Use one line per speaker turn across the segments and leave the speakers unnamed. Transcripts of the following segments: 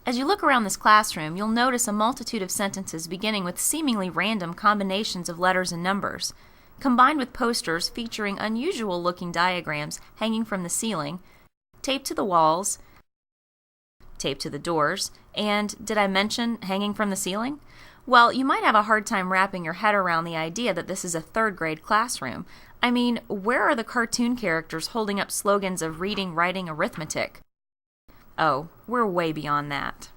As you look around this classroom, you'll notice a multitude of sentences beginning with seemingly random combinations of letters and numbers, combined with posters featuring unusual-looking diagrams hanging from the ceiling, taped to the walls, taped to the doors, and, did I mention hanging from the ceiling? Well, you might have a hard time wrapping your head around the idea that this is a third-grade classroom. I mean, where are the cartoon characters holding up slogans of reading, writing, arithmetic? Oh, we're way beyond that.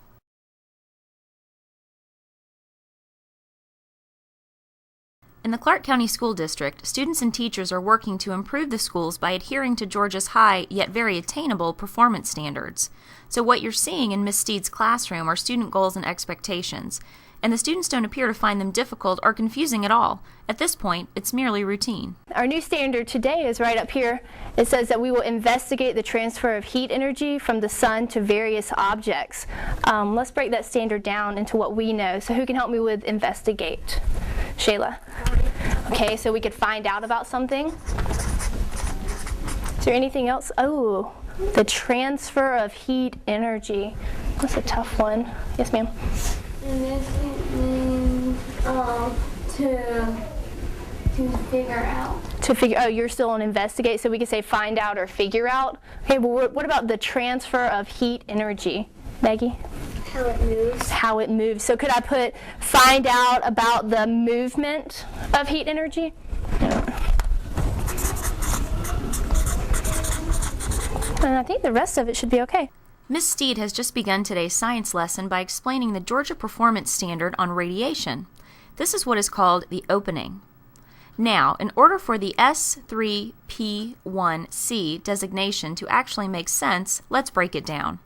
In the Clark County School District, students and teachers are working to improve the schools by adhering to Georgia's high, yet very attainable, performance standards. So what you're seeing in Ms. Steed's classroom are student goals and expectations, and the students don't appear to find them difficult or confusing at all. At this point, it's merely routine.
Our new standard today is right up here. It says that we will investigate the transfer of heat energy from the sun to various objects. Let's break that standard down into what we know. So who can help me with investigate? Shayla. Okay, so we could find out about something. Is there anything else? Oh, the transfer of heat energy. That's a tough one. Yes, ma'am.
And this means to figure out.
To figure, oh, you're still on investigate, so we could say find out or figure out. Okay, well, what about the transfer of heat energy? Maggie?
How it moves.
How it moves. So could I put find out about the movement of heat energy? No. And I think the rest of it should be okay.
Ms. Steed has just begun today's science lesson by explaining the Georgia Performance Standard on radiation. This is what is called the opening. Now, in order for the S3P1C designation to actually make sense, let's break it down.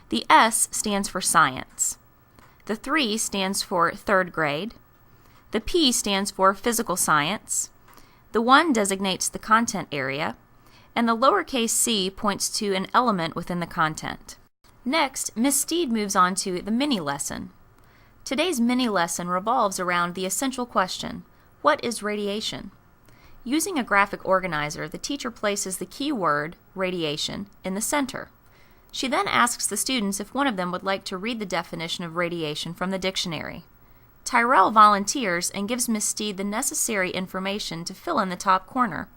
The S stands for science. The 3 stands for third grade. The P stands for physical science. The 1 designates the content area. And the lowercase c points to an element within the content. Next, Ms. Steed moves on to the mini lesson. Today's mini lesson revolves around the essential question, what is radiation? Using a graphic organizer, the teacher places the key word, radiation, in the center. She then asks the students if one of them would like to read the definition of radiation from the dictionary. Tyrell volunteers and gives Ms. Steed the necessary information to fill in the top corner.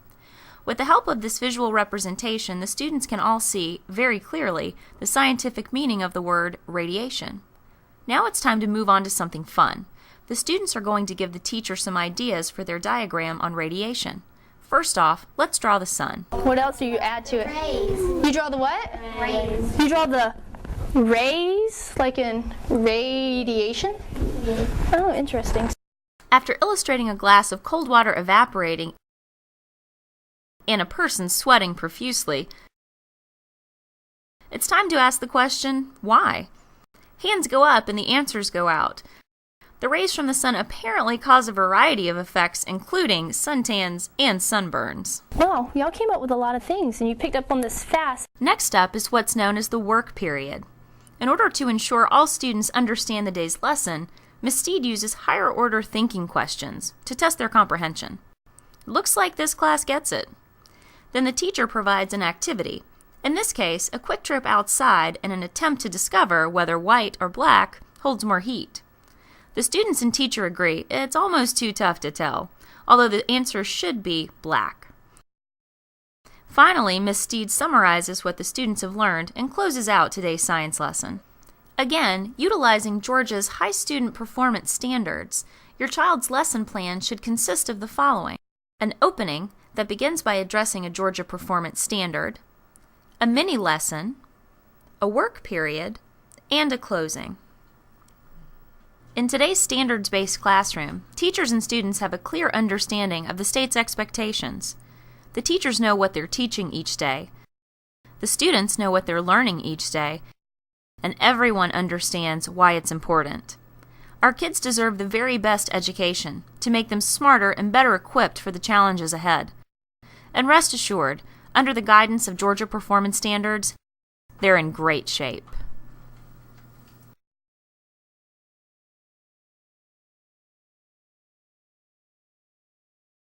With the help of this visual representation, the students can all see, very clearly, the scientific meaning of the word radiation. Now it's time to move on to something fun. The students are going to give the teacher some ideas for their diagram on radiation. First off, let's draw the sun.
What else do you add to it?
Rays.
You draw the what?
Rays.
You draw the rays, like in radiation?
Yeah.
Oh, interesting.
After illustrating a glass of cold water evaporating and a person sweating profusely, it's time to ask the question, why? Hands go up and the answers go out. The rays from the sun apparently cause a variety of effects, including suntans and sunburns.
Wow, y'all came up with a lot of things, and you picked up on this fast.
Next up is what's known as the work period. In order to ensure all students understand the day's lesson, Ms. Steed uses higher-order thinking questions to test their comprehension. Looks like this class gets it. Then the teacher provides an activity, in this case, a quick trip outside in an attempt to discover whether white or black holds more heat. The students and teacher agree it's almost too tough to tell, although the answer should be black. Finally, Ms. Steed summarizes what the students have learned and closes out today's science lesson. Again, utilizing Georgia's high student performance standards, your child's lesson plan should consist of the following: an opening that begins by addressing a Georgia performance standard, a mini lesson, a work period, and a closing. In today's standards-based classroom, teachers and students have a clear understanding of the state's expectations. The teachers know what they're teaching each day. The students know what they're learning each day, and everyone understands why it's important. Our kids deserve the very best education to make them smarter and better equipped for the challenges ahead. And rest assured, under the guidance of Georgia Performance Standards, they're in great shape.